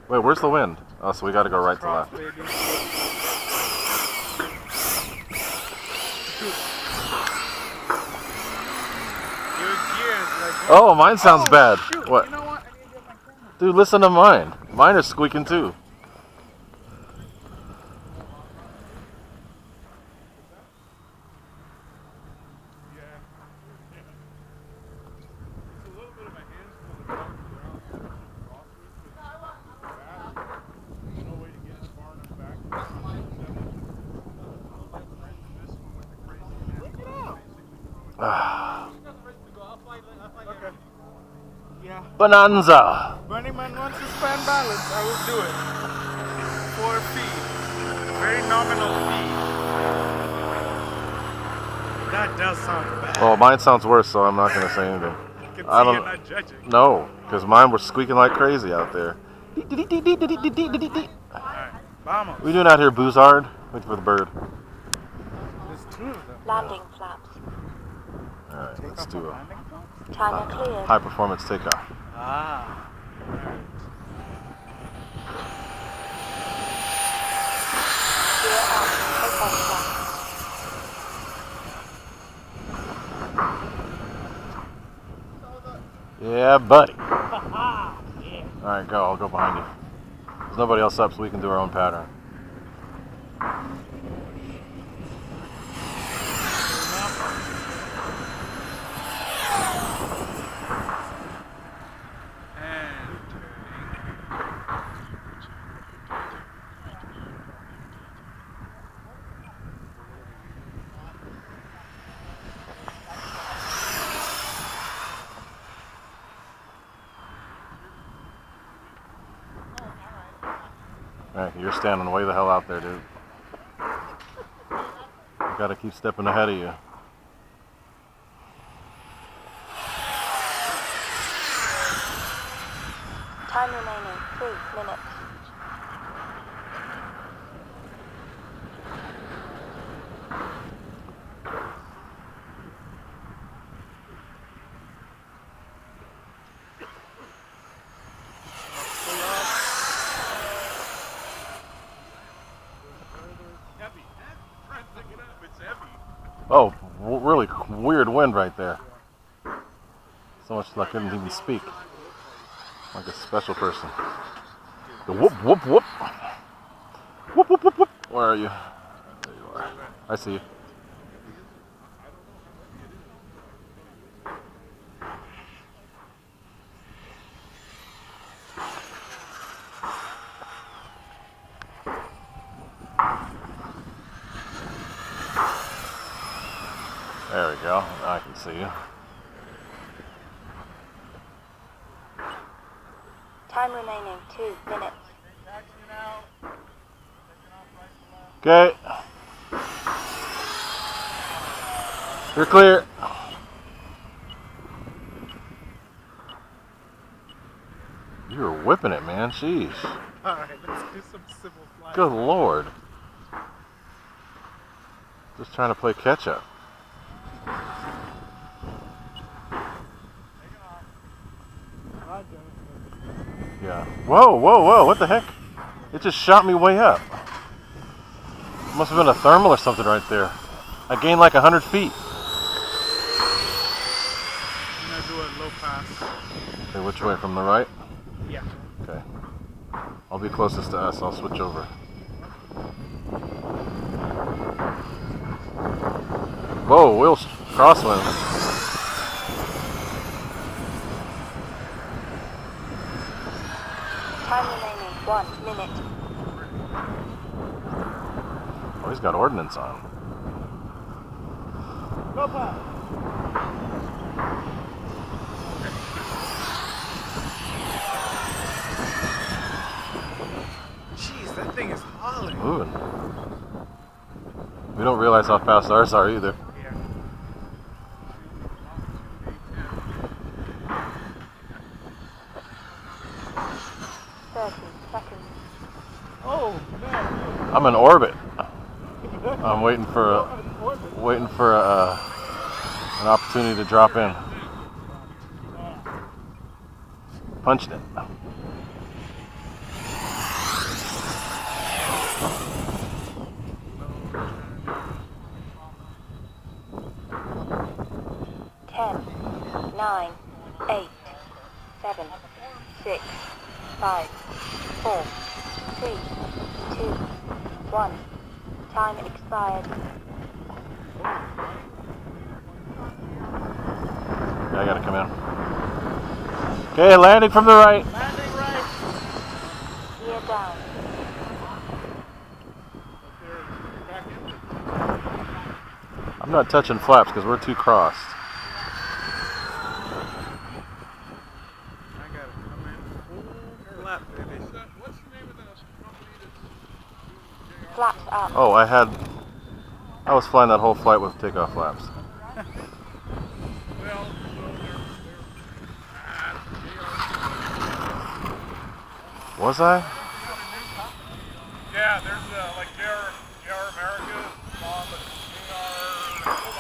Wait, where's the wind? Oh, so we got to go right to left. Oh, mine sounds bad. Shoot. What? You know what? I need to get my camera. Dude, listen to mine. Mine is squeaking too. Yeah. Bonanza. Burning Man wants to spend balance, I will do it. For a fee. Very nominal fee. That does sound bad. Well, mine sounds worse, so I'm not going to say anything. You can I see don't you're not judging. No, because mine were squeaking like crazy out there. Alright, vamos. We doing out here boozard? Wait for the bird. There's two of them. Landing flaps. Alright, let's do a Timer cleared. high performance takeoff. Ah. Gear up. Takeoff flaps. Yeah, buddy. Alright, go. I'll go behind you. There's nobody else up, so we can do our own pattern. Alright, you're standing way the hell out there, dude. You gotta keep stepping ahead of you. Time remaining 3 minutes. Oh, really weird wind right there. So much that I couldn't even speak. Like a special person. The whoop, whoop, whoop. Whoop, whoop, whoop, whoop. Where are you? There you are. I see you. There we go. Now I can see you. Time remaining 2 minutes. Okay. You're clear. You were whipping it, man. Sheesh. Alright, let's do some civil flying. Good lord. Just trying to play catch up. Yeah. Whoa, whoa, whoa. What the heck? It just shot me way up. Must have been a thermal or something right there. I gained like 100 feet. I'm gonna do a low pass. Okay, which way? From the right? Yeah. Okay. I'll be closest to us. I'll switch over. Whoa, wheels crosswind. Time remaining 1 minute. Oh, he's got ordnance on. Low pass. Jeez, that thing is hauling. Moving. We don't realize how fast ours are either. Yeah. Seconds. Oh man. I'm in orbit. I'm waiting for an opportunity to drop in. Punched it. Ten, 9, 8, 7, 6, 5, 4, 3, 2, 1. Time expired. Yeah, I gotta come in. Okay, landing from the right. Landing right. Gear down. I'm not touching flaps because we're too crossed. I gotta come in full lap, baby. What's the name of the company that's Flaps up. Oh, I was flying that whole flight with takeoff flaps. Well, Was I? yeah, there's like JR America, but hold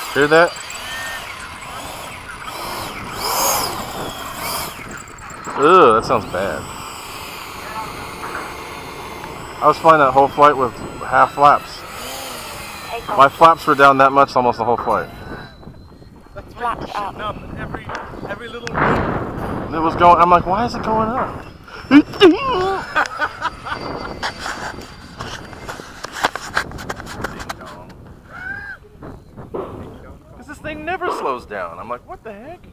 on. Hear that? Ugh, that sounds bad. I was flying that whole flight with half flaps. Takeoff. My flaps were down that much almost the whole flight. That's Flaps up. up every little bit. It was going, I'm like, why is it going up? Because this thing never slows down. I'm like, what the heck?